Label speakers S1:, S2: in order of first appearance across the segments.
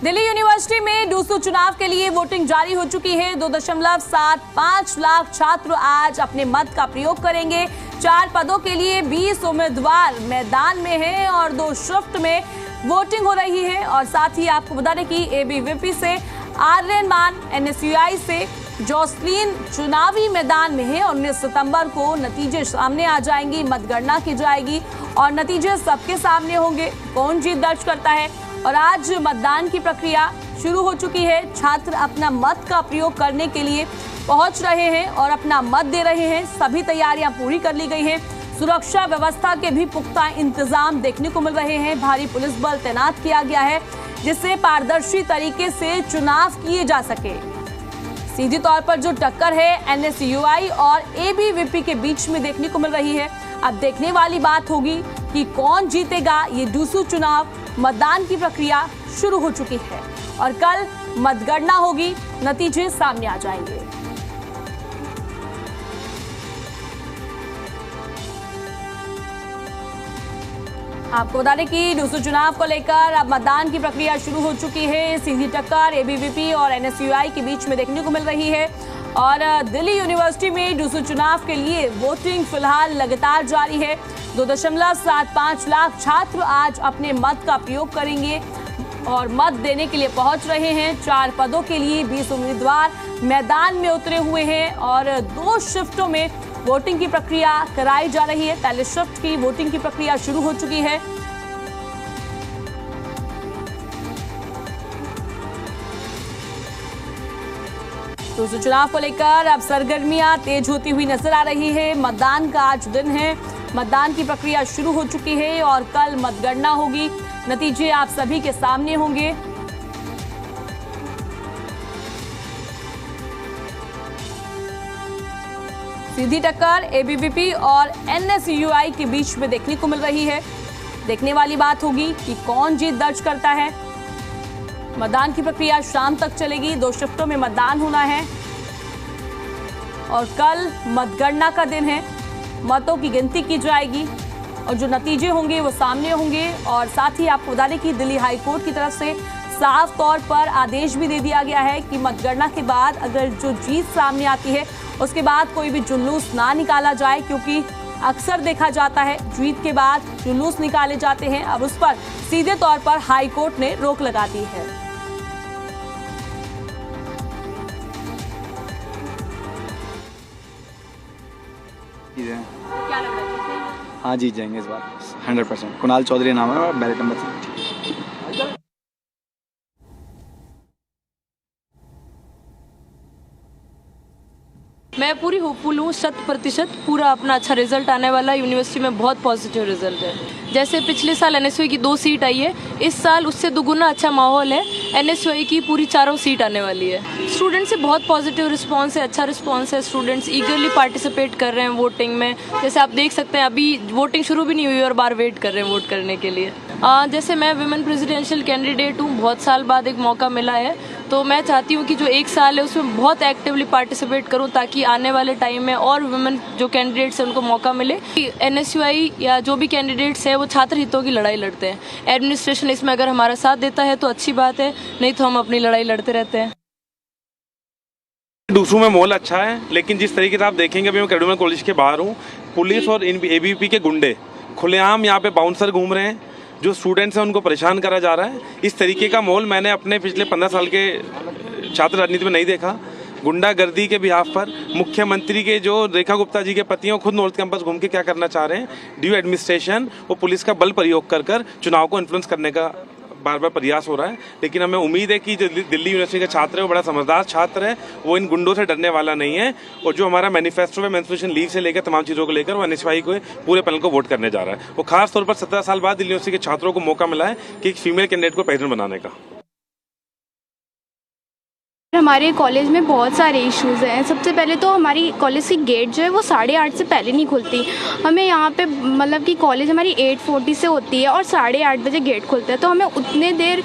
S1: Delhi university में DUSU चुनाव के लिए वोटिंग जारी हो चुकी है। 2.75 लाख छात्र आज अपने मत का प्रयोग करेंगे। 4 पदों के लिए 20 उम्मीदवार मैदान में हैं और 2 शिफ्ट में वोटिंग हो रही है। और साथ ही आपको बता दें कि एबीवीपी से आर्यन मान, एनएसयूआई से जोसलीन चुनावी मैदान में है। 19 सितंबर को नतीजे सामने आ जाएंगी, मतगणना की जाएगी और नतीजे सबके सामने होंगे, कौन जीत दर्ज करता है। और आज मतदान की प्रक्रिया शुरू हो चुकी है। छात्र अपना मत का प्रयोग करने के लिए पहुंच रहे हैं और अपना मत दे रहे हैं। सभी तैयारियां पूरी कर ली गई हैं। सुरक्षा व्यवस्था के भी पुख्ता इंतजाम देखने को मिल रहे हैं। भारी पुलिस बल तैनात किया गया है जिससे पारदर्शी तरीके से चुनाव किए जा सके। सीधी तौर पर जो टक्कर है एनएसयूआई और एबीवीपी के बीच में देखने को मिल रही है। अब देखने वाली बात होगी कि कौन जीतेगा ये डूसू चुनाव। मतदान की प्रक्रिया शुरू हो चुकी है और कल मतगणना होगी, नतीजे सामने आ जाएंगे। आपको बता दें कि डूसू चुनाव को लेकर अब मतदान की प्रक्रिया शुरू हो चुकी है। सीधी टक्कर एबीवीपी और एनएसयूआई के बीच में देखने को मिल रही है और दिल्ली यूनिवर्सिटी में डूसू चुनाव के लिए वोटिंग फिलहाल लगातार जारी है। 2.75 लाख छात्र आज अपने मत का प्रयोग करेंगे और मत देने के लिए पहुंच रहे हैं। 4 पदों के लिए 20 उम्मीदवार मैदान में उतरे हुए हैं और 2 शिफ्टों में वोटिंग की प्रक्रिया कराई जा रही है। पहले शिफ्ट की वोटिंग की प्रक्रिया शुरू हो चुकी है। तो चुनाव को लेकर अब सरगर्मियां तेज होती हुई नजर आ रही है। मतदान का आज दिन है, मतदान की प्रक्रिया शुरू हो चुकी है और कल मतगणना होगी, नतीजे आप सभी के सामने होंगे। सीधी टक्कर एबीवीपी और एनएसयूआई के बीच में देखने को मिल रही है। देखने वाली बात होगी कि कौन जीत दर्ज करता है। मतदान की प्रक्रिया शाम तक चलेगी। 2 शिफ्टों में मतदान होना है और कल मतगणना का दिन है। मतों की गिनती की जाएगी और जो नतीजे होंगे वो सामने होंगे। और साथ ही आपको बता दें कि दिल्ली हाई कोर्ट की तरफ से साफ तौर पर आदेश भी दे दिया गया है कि मतगणना के बाद अगर जो जीत सामने आती है उसके बाद कोई भी जुलूस ना निकाला जाए, क्योंकि अक्सर देखा जाता है जीत के बाद जुलूस निकाले जाते हैं। अब उस पर सीधे तौर पर हाई कोर्ट ने रोक लगा दी है। क्या लग रहा है?
S2: हाँ जीत जाएंगे इस बार 100%। कुणाल चौधरी नाम है और बैलेट नंबर 3।
S3: मैं पूरी होपफुल हूँ, 100% पूरा अपना अच्छा रिजल्ट आने वाला। यूनिवर्सिटी में बहुत पॉजिटिव रिजल्ट है। जैसे पिछले साल एनएसयूआई की 2 सीट आई है, इस साल उससे दुगुना अच्छा माहौल है। एनएसयूआई की पूरी 4 सीट आने वाली है। स्टूडेंट से बहुत पॉजिटिव रिस्पांस है, अच्छा रिस्पांस है। स्टूडेंट्स ईगरली पार्टिसिपेट कर रहे हैं वोटिंग में। जैसे आप देख सकते हैं अभी वोटिंग शुरू भी नहीं हुई और बार वेट कर रहे हैं वोट करने के लिए। जैसे मैं विमेन प्रेसिडेंशियल कैंडिडेट हूँ, बहुत साल बाद एक मौका मिला है, तो मैं चाहती हूँ कि जो 1 साल है उसमें बहुत एक्टिवली पार्टिसिपेट करूँ ताकि आने वाले टाइम में और वुमेन जो कैंडिडेट्स हैं उनको मौका मिले। एनएसयूआई या जो भी कैंडिडेट्स हैं वो छात्र हितों की लड़ाई लड़ते हैं। एडमिनिस्ट्रेशन इसमें अगर हमारा साथ देता है तो अच्छी बात है, नहीं तो हम अपनी लड़ाई लड़ते रहते हैं।
S4: डूसू में माहौल अच्छा है, लेकिन जिस तरीके से आप देखेंगे, अभी मैं कैडुमन कॉलेज के बाहर हूँ, पुलिस और एबीवीपी के गुंडे खुलेआम यहाँ पे बाउंसर घूम रहे हैं। जो स्टूडेंट्स हैं उनको परेशान करा जा रहा है। इस तरीके का माहौल मैंने अपने पिछले 15 साल के छात्र राजनीति में नहीं देखा। गुंडागर्दी के बिहाफ पर मुख्यमंत्री के जो रेखा गुप्ता जी के पति हैं खुद नॉर्थ कैंपस घूम के क्या करना चाह रहे हैं, ड्यू एडमिनिस्ट्रेशन और पुलिस का बल प्रयोग कर चुनाव को इन्फ्लुएंस करने का बार बार प्रयास हो रहा है। लेकिन हमें उम्मीद है कि जो दिल्ली यूनिवर्सिटी का छात्र है वो बड़ा समझदार छात्र है, वो इन गुंडों से डरने वाला नहीं है। और जो हमारा मैनिफेस्टो है, मेंस्ट्रुएशन लीव से लेकर तमाम चीज़ों को लेकर वो एनएसयूआई को पूरे पैनल को वोट करने जा रहा है। वो खास तौर पर 17 साल बाद दिल्ली यूनिवर्सिटी के छात्रों को मौका मिला है कि एक फीमेल कैंडिडेट को प्रेसिडेंट बनाने का।
S5: हमारे कॉलेज में बहुत सारे इश्यूज़ हैं। सबसे पहले तो हमारी कॉलेज की गेट जो है वो 8:30 से पहले नहीं खुलती। हमें यहाँ पे मतलब कि कॉलेज हमारी 8:40 से होती है और 8:30 बजे गेट खुलता है, तो हमें उतने देर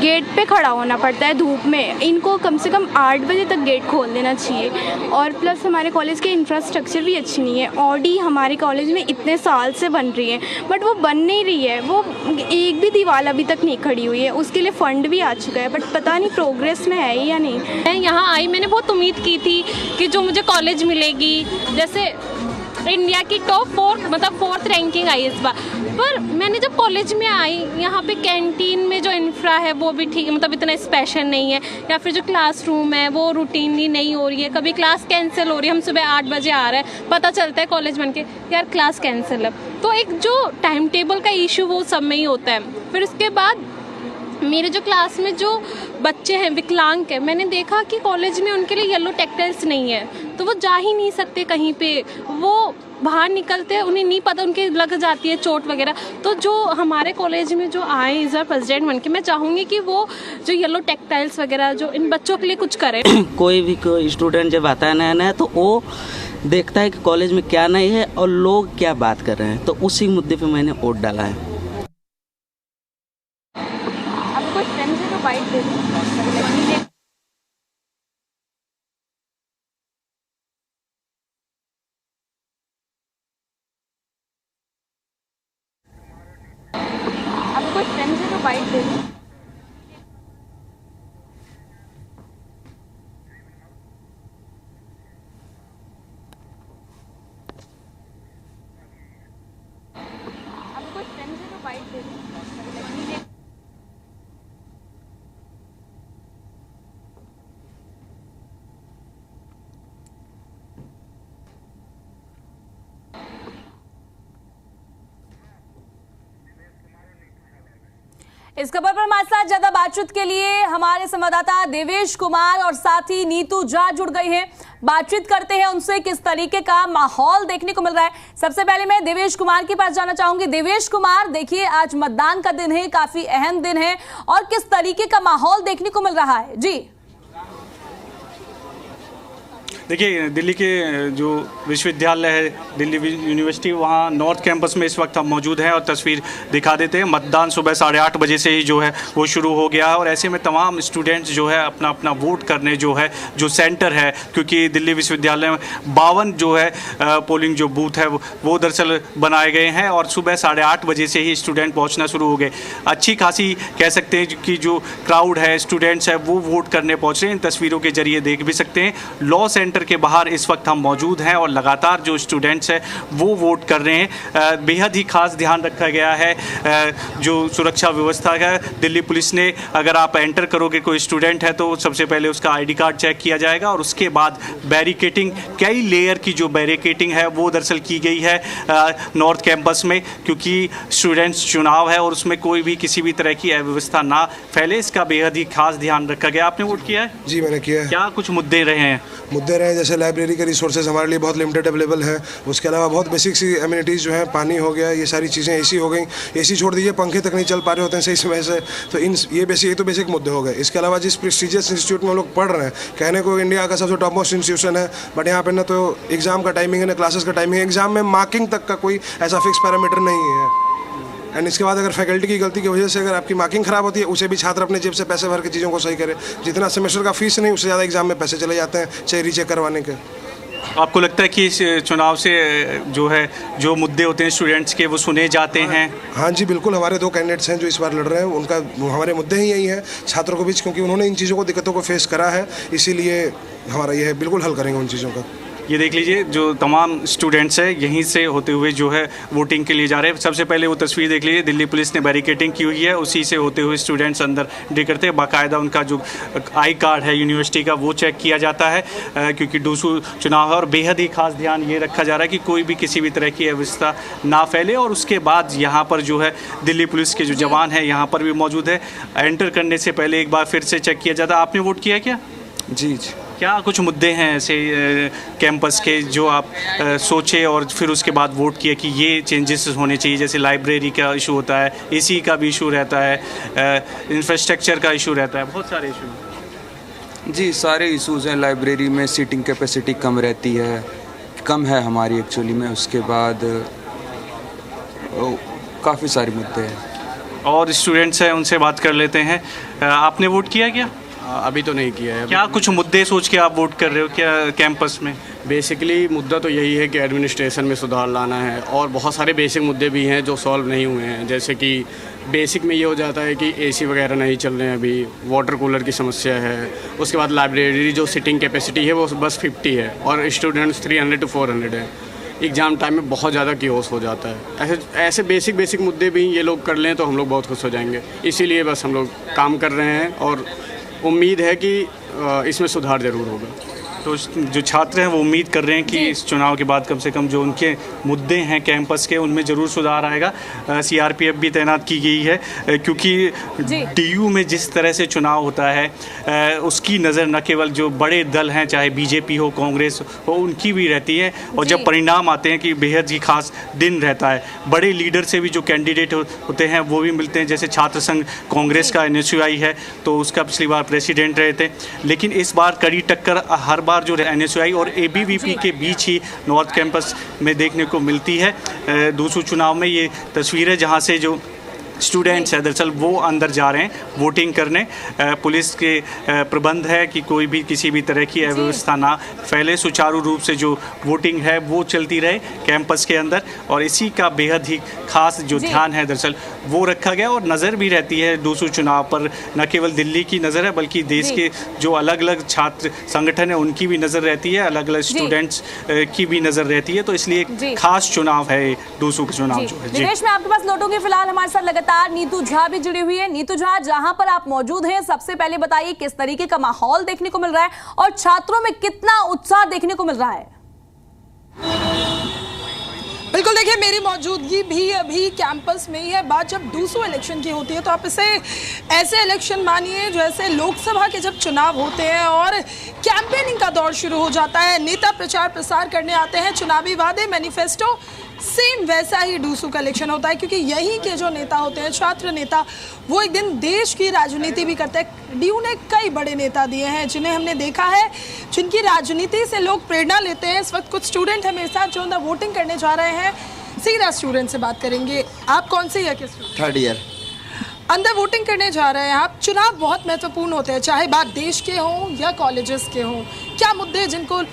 S5: गेट पे खड़ा होना पड़ता है धूप में। इनको कम से कम 8 बजे तक गेट खोल देना चाहिए। और प्लस हमारे कॉलेज के इंफ्रास्ट्रक्चर भी अच्छी नहीं है। ऑडी हमारे कॉलेज में इतने साल से बन रही है बट वो बन नहीं रही है, वो एक भी दीवार अभी तक नहीं खड़ी हुई है। उसके लिए फ़ंड भी आ चुका है बट पता नहीं प्रोग्रेस में है या नहीं।
S6: मैं यहाँ आई, मैंने बहुत उम्मीद की थी कि जो मुझे कॉलेज मिलेगी, जैसे इंडिया की टॉप 4 मतलब 4th रैंकिंग आई इस बार। पर मैंने जब कॉलेज में आई, यहाँ पे कैंटीन में जो इंफ्रा है वो भी ठीक, मतलब इतना स्पेशल नहीं है, या फिर जो क्लासरूम है वो रूटीनली नहीं हो रही है। कभी क्लास कैंसिल हो रही है, हम सुबह 8 बजे आ रहे हैं, पता चलता है कॉलेज बन के यार क्लास कैंसिल है। तो एक जो टाइम टेबल का इशू वो सब में ही होता है। फिर उसके बाद मेरे जो क्लास में जो बच्चे हैं विकलांग है, मैंने देखा कि कॉलेज में उनके लिए येलो टेक्सटाइल्स नहीं है, तो वो जा ही नहीं सकते कहीं पे। वो बाहर निकलते हैं, उन्हें नहीं पता, उनके लग जाती है चोट वगैरह। तो जो हमारे कॉलेज में जो आए इस बार प्रेसिडेंट बन के, मैं चाहूँगी कि वो जो येलो टेक्सटाइल्स वगैरह जो इन बच्चों के लिए कुछ करें।
S7: कोई स्टूडेंट जब आता है नया नया तो वो देखता है कि कॉलेज में क्या नहीं है और लोग क्या बात कर रहे हैं, तो उसी मुद्दे पे मैंने वोट डाला है।
S1: इस खबर पर हमारे साथ ज्यादा बातचीत के लिए हमारे संवाददाता देवेश कुमार और साथ ही नीतू झा जुड़ गई हैं। बातचीत करते हैं उनसे, किस तरीके का माहौल देखने को मिल रहा है। सबसे पहले मैं देवेश कुमार के पास जाना चाहूंगी। देवेश कुमार, देखिए आज मतदान का दिन है, काफी अहम दिन है, और किस तरीके का माहौल देखने को मिल रहा है? जी
S8: देखिए, दिल्ली के जो विश्वविद्यालय है, दिल्ली यूनिवर्सिटी, वहाँ नॉर्थ कैंपस में इस वक्त हम मौजूद हैं और तस्वीर दिखा देते हैं। मतदान सुबह 8:30 बजे से ही जो है वो शुरू हो गया है और ऐसे में तमाम स्टूडेंट्स जो है अपना अपना वोट करने जो सेंटर है, क्योंकि दिल्ली विश्वविद्यालय में 52 जो है पोलिंग जो बूथ है वो दरअसल बनाए गए हैं और सुबह 8:30 बजे से ही स्टूडेंट पहुँचना शुरू हो गए। अच्छी खासी कह सकते हैं कि जो क्राउड है, स्टूडेंट्स है, वो वोट करने पहुँच रहे हैं। इन तस्वीरों के जरिए देख भी सकते हैं। लॉ सेंटर के बाहर इस वक्त हम मौजूद हैं और लगातार जो स्टूडेंट्स हैं वो वोट कर रहे हैं। बेहद ही खास ध्यान रखा गया है जो सुरक्षा व्यवस्था है। दिल्ली पुलिस ने, अगर आप एंटर करोगे कोई स्टूडेंट है तो सबसे पहले उसका आईडी कार्ड चेक किया जाएगा और उसके बाद बैरिकेटिंग, कई लेयर की जो बैरिकेटिंग है वो दरअसल की गई है नॉर्थ कैंपस में, क्योंकि स्टूडेंट्स चुनाव है और उसमें कोई भी किसी भी तरह की अव्यवस्था ना फैले, इसका बेहद ही खास ध्यान रखा गया। आपने वोट किया है?
S9: जी मैंने किया है।
S8: क्या कुछ मुद्दे रहे हैं?
S9: मुद्दे रहे जैसे लाइब्रेरी के रिसोर्सेज हमारे लिए बहुत लिमिटेड अवेलेबल है। उसके अलावा बहुत बेसिक सी एमिनिटीज़ जो है, पानी हो गया, ये सारी चीज़ें, एसी हो गई, एसी छोड़ दीजिए पंखे तक नहीं चल पा रहे होते हैं सही समय से। तो ये तो बेसिक मुद्दे हो गए। इसके अलावा जिस प्रेस्टीजियस इंस्टीट्यूट में हम लोग पढ़ रहे हैं, कहने को इंडिया का सबसे टॉप मोस्ट इंस्टीट्यूशन है, बट यहाँ पर ना तो एग्ज़ाम का टाइमिंग है ना क्लासेस का टाइमिंग है। एग्जाम में मार्किंग तक का कोई ऐसा फिक्स पैरामीटर नहीं है। एंड इसके बाद अगर फैकल्टी की गलती की वजह से अगर आपकी मार्किंग खराब होती है, उसे भी छात्र अपने जेब से पैसे भर के चीज़ों को सही करे। जितना सेमेस्टर का फीस नहीं, उससे ज़्यादा एग्जाम में पैसे चले जाते हैं, चाहे रीचेक करवाने के।
S8: आपको लगता है कि इस चुनाव से जो है जो मुद्दे होते हैं स्टूडेंट्स के वो सुने जाते हैं?
S9: हाँ जी बिल्कुल। हमारे 2 कैंडिडेट्स हैं जो इस बार लड़ रहे हैं, उनका हमारे मुद्दे ही यही हैं छात्रों के बीच, क्योंकि उन्होंने इन चीज़ों को, दिक्कतों को फेस करा है, इसीलिए हमारा ये है, बिल्कुल हल करेंगे उन चीज़ों का।
S8: ये देख लीजिए, जो तमाम स्टूडेंट्स हैं यहीं से होते हुए जो है वोटिंग के लिए जा रहे हैं। सबसे पहले वो तस्वीर देख लीजिए, दिल्ली पुलिस ने बैरिकेटिंग की हुई है, उसी से होते हुए स्टूडेंट्स अंदर एंट्री करते हैं। बाकायदा उनका जो आई कार्ड है यूनिवर्सिटी का वो चेक किया जाता है, क्योंकि डूसू चुनाव है और बेहद ही खास ध्यान ये रखा जा रहा है कि कोई भी किसी भी तरह की अव्यवस्था ना फैले। और उसके बाद यहाँ पर जो है दिल्ली पुलिस के जो जवान हैं यहाँ पर भी मौजूद है। एंटर करने से पहले एक बार फिर से चेक किया जाता है। आपने वोट किया क्या?
S9: जी।
S8: क्या कुछ मुद्दे हैं ऐसे कैंपस के जो आप सोचे और फिर उसके बाद वोट किए कि ये चेंजेस होने चाहिए? जैसे लाइब्रेरी का इशू होता है, एसी का भी इशू रहता है, इंफ्रास्ट्रक्चर का इशू रहता है, बहुत सारे इशू।
S10: जी, सारे इश्यूज़ हैं। लाइब्रेरी में सीटिंग कैपेसिटी कम रहती है, कम है हमारी एक्चुअली में। उसके बाद काफ़ी सारे मुद्दे हैं।
S8: और स्टूडेंट्स हैं उनसे बात कर लेते हैं। आपने वोट किया क्या?
S11: अभी तो नहीं किया है।
S8: क्या कुछ मुद्दे सोच के आप वोट कर रहे हो क्या कैंपस में?
S11: बेसिकली मुद्दा तो यही है कि एडमिनिस्ट्रेशन में सुधार लाना है, और बहुत सारे बेसिक मुद्दे भी हैं जो सॉल्व नहीं हुए हैं। जैसे कि बेसिक में ये हो जाता है कि एसी वगैरह नहीं चल रहे हैं, अभी वाटर कूलर की समस्या है। उसके बाद लाइब्रेरी जो सिटिंग कैपेसिटी है वो बस 50 है और स्टूडेंट्स 300 to 400 है। एग्ज़ाम टाइम में बहुत ज़्यादा कियोस हो जाता है। ऐसे बेसिक मुद्दे भी ये लोग कर लें तो हम लोग बहुत खुश हो जाएंगे। इसीलिए बस हम लोग काम कर रहे हैं और उम्मीद है कि इसमें सुधार ज़रूर होगा।
S8: तो जो छात्र हैं वो उम्मीद कर रहे हैं कि इस चुनाव के बाद कम से कम जो उनके मुद्दे हैं कैंपस के उनमें ज़रूर सुधार आएगा। सीआरपीएफ भी तैनात की गई है क्योंकि डीयू में जिस तरह से चुनाव होता है उसकी नज़र न केवल जो बड़े दल हैं चाहे बीजेपी हो कांग्रेस हो उनकी भी रहती है, और जब परिणाम आते हैं कि बेहद ही खास दिन रहता है। बड़े लीडर से भी जो कैंडिडेट होते हैं वो भी मिलते हैं, जैसे छात्र संघ कांग्रेस का NSUI है तो उसका पिछली बार प्रेसिडेंट रहे थे, लेकिन इस बार कड़ी टक्कर हर बार जो NSUI और ABVP के बीच ही नॉर्थ कैंपस में देखने को मिलती है। दूसरे चुनाव में ये तस्वीर है जहाँ से जो स्टूडेंट्स हैं दरअसल वो अंदर जा रहे हैं वोटिंग करने। पुलिस के प्रबंध है कि कोई भी किसी भी तरह की अव्यवस्था ना फैले, सुचारू रूप से जो वोटिंग है वो चलती रहे कैंपस के अंदर, और इसी का बेहद ही खास जो ध्यान है दरअसल वो रखा गया। और नज़र भी रहती है दूसरे चुनाव पर, न केवल दिल्ली की नज़र है बल्कि देश के जो अलग अलग छात्र संगठन है उनकी भी नज़र रहती है, अलग अलग स्टूडेंट्स की भी नज़र रहती है। तो इसलिए खास चुनाव है दूसरे का चुनाव जो है।
S1: दिनेश, मैं आपके पास लौटूंगी। फिलहाल हमारे साथ लगातार नीतू झा भी जुड़ी हुई है। नीतू झा, जहां पर आप मौजूद हैं, सबसे पहले बताइए किस तरीके का माहौल देखने को मिल रहा है और छात्रों में कितना उत्साह देखने को मिल रहा है?
S12: बिल्कुल, देखिए मेरी मौजूदगी भी अभी कैंपस में ही है। बात जब दूसरे इलेक्शन की होती है तो आप इसे ऐसे इलेक्शन मानिए जैसे लोकसभा के जब चुनाव होते हैं और कैंपेनिंग का दौर शुरू हो जाता है, नेता प्रचार प्रसार करने आते हैं, चुनावी वादे मैनिफेस्टो, सेम वैसा ही डूसू का इलेक्शन होता है। क्योंकि यहीं के जो नेता होते हैं, छात्र नेता, वो एक दिन देश की राजनीति भी करते हैं। डीयू ने कई बड़े नेता दिए हैं जिन्हें हमने देखा है, जिनकी राजनीति से लोग प्रेरणा लेते हैं। इस वक्त कुछ स्टूडेंट हैं मेरे साथ जो अंदर वोटिंग करने जा रहे हैं। सीधा स्टूडेंट से बात करेंगे। आप कौन से ईयर के स्टूडेंट?
S13: 3rd year.
S12: अंदर वोटिंग करने जा रहे हैं आप। चुनाव बहुत महत्वपूर्ण होते हैं, चाहे बात देश के हों या कॉलेजेस के हों। क्या मुद्दे जिनको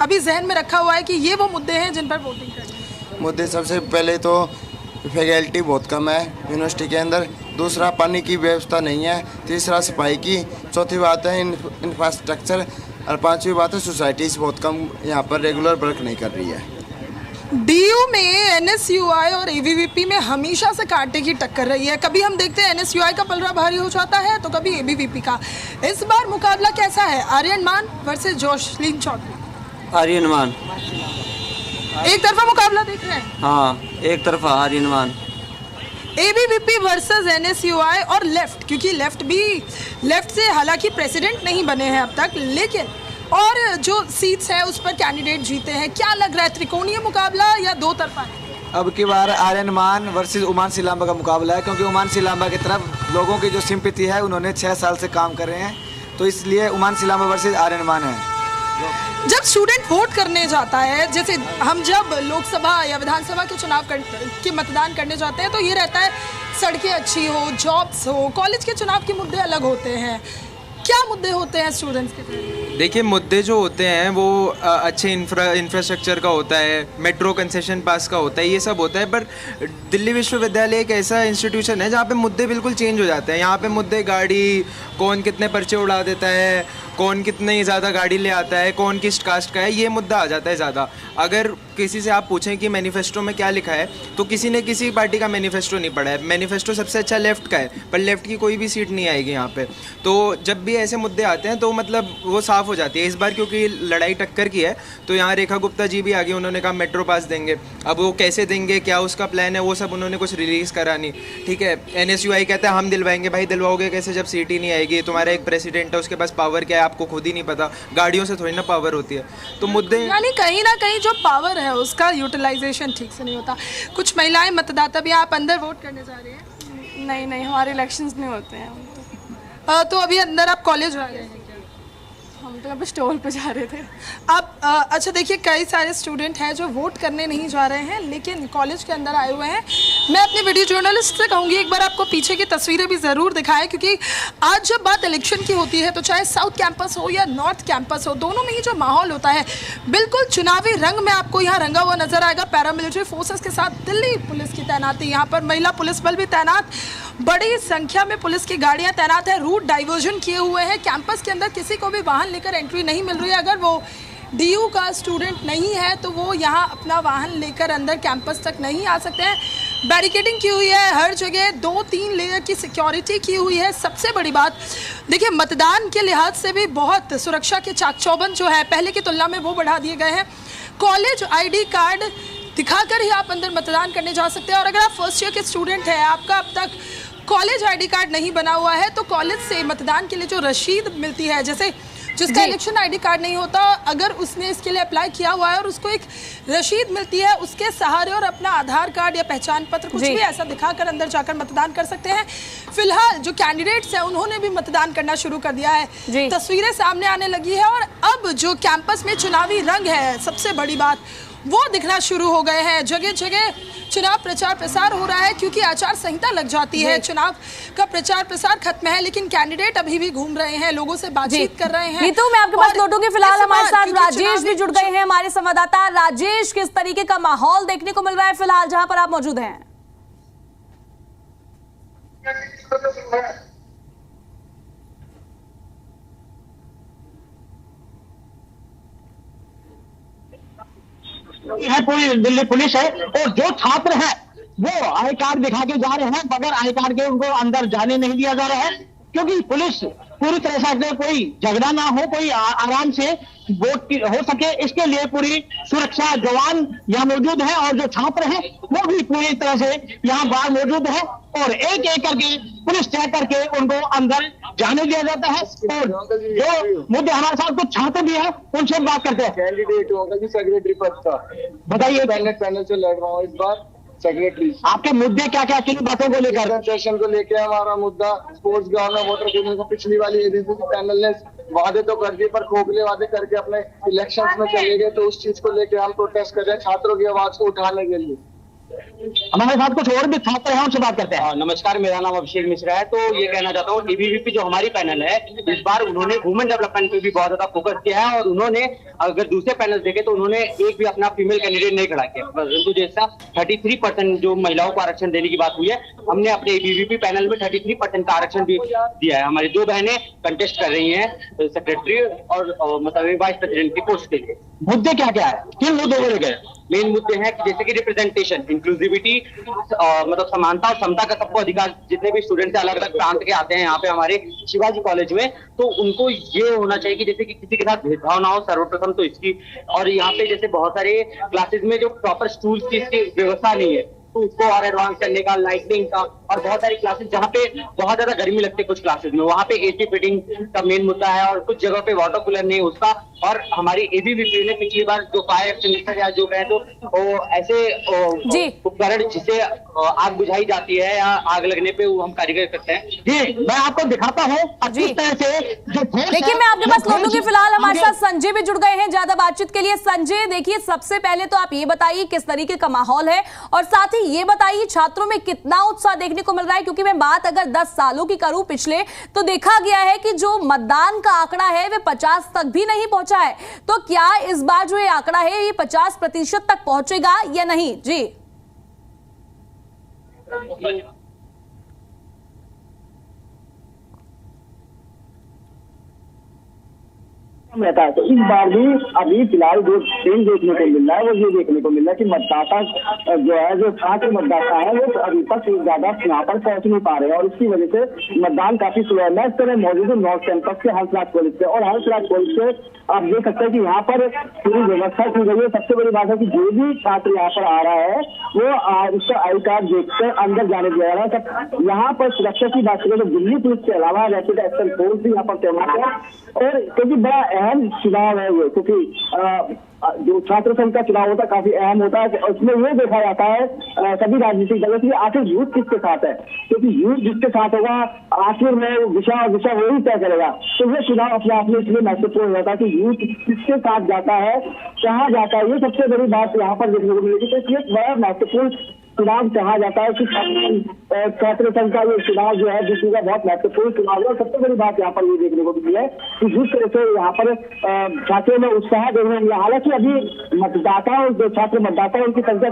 S12: अभी जहन में रखा हुआ है कि ये वो मुद्दे हैं जिन पर वोटिंग करनी है?
S13: मुद्दे सबसे पहले तो फैकल्टी बहुत कम है यूनिवर्सिटी के अंदर, दूसरा पानी की व्यवस्था नहीं है, तीसरा सफाई की, चौथी बात है इंफ्रास्ट्रक्चर, और पांचवी बात है सोसाइटीज़ बहुत कम यहाँ पर रेगुलर वर्क नहीं कर रही है।
S12: डीयू में NSUI और ABVP में हमेशा से कांटे की टक्कर रही है। कभी हम देखते हैं NSUI का पलड़ा भारी हो जाता है तो कभी ABVP का। इस बार मुकाबला कैसा है? आर्यन मान वर्सेस जोशलीन चौधरी।
S7: आर्यन मान।
S12: एक तरफा मुकाबला देख रहे हैं?
S7: हाँ, एक तरफा आर्यन मान।
S12: ABVP वर्सेस NSUI और लेफ्ट, क्योंकि लेफ्ट से हालांकि प्रेसिडेंट नहीं बने हैं अब तक, लेकिन और जो सीट्स है उस पर कैंडिडेट जीते हैं। क्या लग रहा है, त्रिकोणीय मुकाबला या दो तरफा है?
S2: अब की बार आर्यन मान वर्सेस उमान सिलांबा का मुकाबला है, क्योंकि उमान सिलांबा की तरफ लोगों की जो सिंपैथी है, उन्होंने 6 साल से काम कर रहे हैं, तो इसलिए उमान सिलांबा वर्सेस आर्यन मान है।
S12: जब स्टूडेंट वोट करने जाता है, जैसे हम जब लोकसभा या विधानसभा के चुनाव के मतदान करने जाते हैं तो ये रहता है सड़कें अच्छी हो, जॉब्स हो। कॉलेज के चुनाव के मुद्दे अलग होते हैं। क्या मुद्दे होते हैं स्टूडेंट्स के?
S14: देखिए, मुद्दे जो होते हैं वो अच्छे इंफ्रास्ट्रक्चर का होता है, मेट्रो कंसेशन पास का होता है, ये सब होता है। पर दिल्ली विश्वविद्यालय एक ऐसा इंस्टीट्यूशन है जहाँ पे मुद्दे बिल्कुल चेंज हो जाते हैं। यहाँ पे मुद्दे गाड़ी, कौन कितने पर्चे उड़ा देता है, कौन कितने ज़्यादा गाड़ी ले आता है, कौन किस कास्ट का है, ये मुद्दा आ जाता है ज़्यादा। अगर किसी से आप पूछें कि मैनिफेस्टो में क्या लिखा है, तो किसी ने किसी पार्टी का मैनिफेस्टो नहीं पढ़ा है। मैनिफेस्टो सबसे अच्छा लेफ्ट का है, पर लेफ्ट की कोई भी सीट नहीं आएगी यहाँ पे। तो जब भी ऐसे मुद्दे आते हैं तो मतलब वो साफ़ हो जाती है। इस बार क्योंकि लड़ाई टक्कर की है तो यहाँ रेखा गुप्ता जी भी आगे, उन्होंने कहा मेट्रो पास देंगे। अब वो कैसे देंगे, क्या उसका प्लान है, वो सब उन्होंने कुछ रिलीज़ करा नहीं। ठीक है, NSUI कहता है हम दिलवाएंगे। भाई दिलवाओगे कैसे जब सीट ही नहीं आएगी? तुम्हारा एक प्रेसिडेंट है, उसके पास पावर क्या है आपको खुद ही नहीं पता। गाड़ियों से थोड़ी ना पावर होती है। तो मुद्दे
S12: यानी कहीं ना कहीं जो पावर है उसका यूटिलाइजेशन ठीक से नहीं होता। कुछ महिलाएं मतदाता भी, आप अंदर वोट करने जा रही हैं?
S15: नहीं, हमारे इलेक्शंस नहीं होते हैं।
S12: तो अभी अंदर आप कॉलेज आ गए हैं? हम तो अब स्टॉल पे जा रहे थे। अब अच्छा देखिए, कई सारे स्टूडेंट हैं जो वोट करने नहीं जा रहे हैं लेकिन कॉलेज के अंदर आए हुए हैं। मैं अपने वीडियो जर्नलिस्ट से कहूँगी एक बार आपको पीछे की तस्वीरें भी ज़रूर दिखाएं, क्योंकि आज जब बात इलेक्शन की होती है तो चाहे साउथ कैंपस हो या नॉर्थ कैंपस हो, दोनों में ही जो माहौल होता है बिल्कुल चुनावी रंग में आपको यहाँ रंगा हुआ नजर आएगा। पैरामिलिट्री फोर्सेस के साथ दिल्ली पुलिस की तैनाती, यहाँ पर महिला पुलिस बल भी तैनात, बड़ी संख्या में पुलिस की गाड़ियाँ तैनात है, रूट डाइवर्जन किए हुए हैं। कैंपस के अंदर किसी को भी वाहन लेकर एंट्री नहीं मिल रही है। अगर वो डीयू का स्टूडेंट नहीं है तो वो यहाँ अपना वाहन लेकर अंदर कैंपस तक नहीं आ सकते हैं। बैरिकेडिंग की हुई है, हर जगह 2-3 लेयर की सिक्योरिटी की हुई है। सबसे बड़ी बात देखिए, मतदान के लिहाज से भी बहुत सुरक्षा के चाक चौबंद जो है पहले की तुलना में वो बढ़ा दिए गए हैं। कॉलेज आईडी कार्ड दिखाकर ही आप अंदर मतदान करने जा सकते हैं। और अगर आप फर्स्ट ईयर के स्टूडेंट हैं, आपका अब तक कॉलेज आईडी कार्ड नहीं बना हुआ है, तो कॉलेज से मतदान के लिए जो रसीद मिलती है, जैसे जिसका इलेक्शन आईडी कार्ड नहीं होता, अगर उसने इसके लिए अप्लाई किया हुआ है और उसको एक रसीद मिलती है, उसके सहारे और अपना आधार कार्ड या पहचान पत्र कुछ भी ऐसा दिखाकर अंदर जाकर मतदान कर सकते हैं। फिलहाल जो कैंडिडेट्स हैं उन्होंने भी मतदान करना शुरू कर दिया है। तस्वीरें सामने आने लगी है और अब जो कैंपस में चुनावी रंग है, सबसे बड़ी बात वो दिखना शुरू हो गए हैं। जगह जगह चुनाव प्रचार प्रसार हो रहा है, क्योंकि आचार संहिता लग जाती है, चुनाव का प्रचार प्रसार खत्म है, लेकिन कैंडिडेट अभी भी घूम रहे हैं, लोगों से बातचीत कर रहे हैं।
S1: नीतू, मैं आपके पास लौटूंगी। फिलहाल हमारे साथ राजेश भी जुड़ गए हैं, हमारे संवाददाता। राजेश, किस तरीके का माहौल देखने को मिल रहा है फिलहाल जहां पर आप मौजूद हैं?
S15: है पूरी दिल्ली पुलिस है, और जो छात्र है वो आई कार्ड दिखा के जा रहे हैं, बगैर आई कार्ड के उनको अंदर जाने नहीं दिया जा रहा है, क्योंकि पुलिस पूरी तरह से अगर कोई झगड़ा ना हो, कोई आराम से वोट हो सके, इसके लिए पूरी सुरक्षा जवान यहाँ मौजूद है। और जो छात्र हैं वो भी पूरी तरह से यहाँ बाहर मौजूद है, और एक एक करके पुलिस चेक करके उनको अंदर जाने दिया जाता है। और जो मुद्दे हमारे साथ कुछ छात्र भी हैं, उनसे बात करते हैं।
S16: कैंडिडेट होगा जी सेक्रेटरी पद का,
S15: बताइए।
S16: पैनल से लड़ रहा हूँ इस बार सेक्रेटरी।
S15: आपके मुद्दे क्या क्या, किन बातों को लेकर?
S16: सेशन को लेकर हमारा मुद्दा स्पोर्ट्स ग्राउंड में वोटर कूलर को पिछली वाली एजेंसी पैनल ने वादे तो कर दिए, पर खोखले वादे करके अपने इलेक्शंस में चले गए। तो उस चीज को लेकर हम प्रोटेस्ट कर रहे हैं, छात्रों की आवाज को उठाने के लिए।
S15: हमारे साथ कुछ और भी छात्र हैं, उनसे बात करते हैं।
S17: नमस्कार, मेरा नाम अभिषेक मिश्रा है। तो ये कहना चाहता हूँ, एबीवीपी जो हमारी पैनल है, इस बार उन्होंने वुमेन डेवलपमेंट पे भी बहुत ज्यादा फोकस किया है, और उन्होंने अगर दूसरे पैनल देखे तो उन्होंने एक भी अपना फीमेल कैंडिडेट नहीं खड़ा किया, परंतु जैसा 33% जो महिलाओं को आरक्षण देने की बात हुई है, हमने अपने एबीवीपी पैनल में 33% का आरक्षण भी दिया है। हमारी 2 बहनें कंटेस्ट कर रही है सेक्रेटरी और मतलब वाइस प्रेसिडेंट की पोस्ट के लिए।
S15: मुद्दे क्या क्या है, किन मुद्दों को लेकर?
S17: मेन मुद्दे हैं कि जैसे कि रिप्रेजेंटेशन, इंक्लूसिविटी, मतलब समानता और समता का सबको अधिकार। जितने भी स्टूडेंट अलग अलग प्रांत के आते हैं यहाँ पे हमारे शिवाजी कॉलेज में, तो उनको ये होना चाहिए कि जैसे कि किसी के साथ भेदभाव ना हो, सर्वप्रथम तो इसकी। और यहाँ पे जैसे बहुत सारे क्लासेस में जो प्रॉपर स्टूल्स की इसकी व्यवस्था नहीं है, तो उसको और एडवांस करने का, लाइटनिंग का, और बहुत सारी क्लासेस जहाँ पे बहुत ज्यादा गर्मी लगती है कुछ क्लासेस में, वहाँ पे एसी फिटिंग का मेन मुद्दा है, और कुछ जगह पे वाटर कूलर नहीं है उसका। और हमारी एबीवीपी ने पिछली बार जो फायर एक्सटिंग्विशर या जो कहे तो वो ऐसे उपकरण जिससे आग बुझाई जाती है या आग लगने पे वो हम कार्य कर सकते हैं।
S15: जी, मैं आपको दिखाता हूँ किस तरह से जो।
S1: देखिए, मैं आपके पास लौटूंगी। फिलहाल हमारे साथ संजय भी जुड़ गए हैं ज्यादा बातचीत के लिए। संजय, देखिए, सबसे पहले तो आप ये बताइए किस तरीके का माहौल है, और साथ ही ये बताइए छात्रों में कितना उत्साह देखने को मिल रहा है, क्योंकि मैं बात अगर 10 सालों की करूं पिछले, तो देखा गया है कि जो मतदान का आंकड़ा है वे 50 तक भी नहीं पहुंचा है। तो क्या इस बार जो ये आंकड़ा है ये 50% तक पहुंचेगा या नहीं? जी,
S15: रहता है। तो इस बार भी अभी फिलहाल जो ट्रेंड देखने को मिल रहा है वो ये देखने को मिल रहा है कि मतदाता जो है, जो छात्र मतदाता है, वो अभी तक ज्यादा यहाँ पर पहुंच नहीं पा रहे हैं, और उसकी वजह से मतदान काफी स्लो है। मैं इस तरह मौजूद हूँ नॉर्थ कैंपस के हंसराज कॉलेज से, और हंसराज कॉलेज से आप देख सकते हैं कि यहाँ पर पूरी व्यवस्था की गई है। सबसे बड़ी बात है कि जो भी छात्र यहाँ पर आ रहा है वो उसका आई कार्ड देखकर अंदर जाने दिया जा रहा है। तब यहाँ पर सुरक्षा की बात करें तो दिल्ली पुलिस के अलावा रैपिड एक्शन फोर्स भी यहाँ पर तैनात है, और क्योंकि बड़ा अहम चुनाव है ये, क्योंकि जो छात्र संघ का चुनाव होता है काफी अहम होता है। उसमें ये देखा जाता है सभी राजनीतिक दलों की आखिर यूथ किसके साथ है, क्योंकि यूथ जिसके साथ होगा आखिर में विषय वही तय करेगा। तो ये चुनाव अपने आप में इसलिए महत्वपूर्ण हो जाता है कि यूथ किसके साथ जाता है, कहाँ जाता है, ये सबसे बड़ी बात यहाँ पर देखने को मिलेगी। तो इसलिए बड़ा महत्वपूर्ण चुनाव कहा जाता है कि छात्र संघ का ये चुनाव जो है दूसरी का बहुत महत्वपूर्ण चुनाव है। और सबसे बड़ी बात यहाँ पर ये देखने को मिली है कि जिस तरह से यहाँ पर छात्रों में उत्साह देखने को मिला, हालांकि अभी मतदाता और जो छात्र मतदाता उनकी संख्या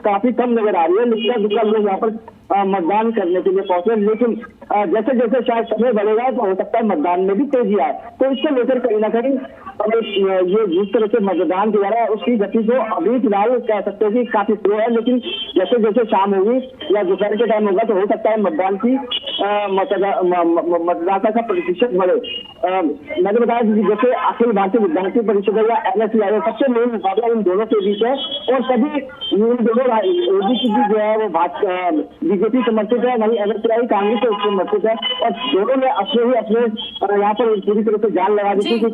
S15: काफी कम नजर आ रही है, लेकिन लोग यहाँ पर मतदान करने के लिए पहुंचे। लेकिन जैसे जैसे शायद समय बढ़ेगा तो हो सकता है मतदान में भी तेजी आए। तो इसको लेकर कहीं ना कहीं ये जिस तरह से मतदान किया जा रहा है उसकी गति को अभी फिलहाल कह सकते हैं कि काफी स्लो है, लेकिन जैसे जैसे शाम होगी या दोपहर के टाइम होगा तो हो सकता है मतदान की मतदाता का प्रतिशत बढ़े। मैंने बताया कि जैसे अखिल भारतीय विद्यार्थी परिषद या NSCI सबसे मेन मुकाबला इन दोनों के बीच है और सभी इन दोनों ABCD जो है वो बीजेपी समर्थित है, वहीं NSCI कांग्रेस से समर्थित है और दोनों ने अपने यहाँ पर पूरी तरह से जान लगा दी थी कि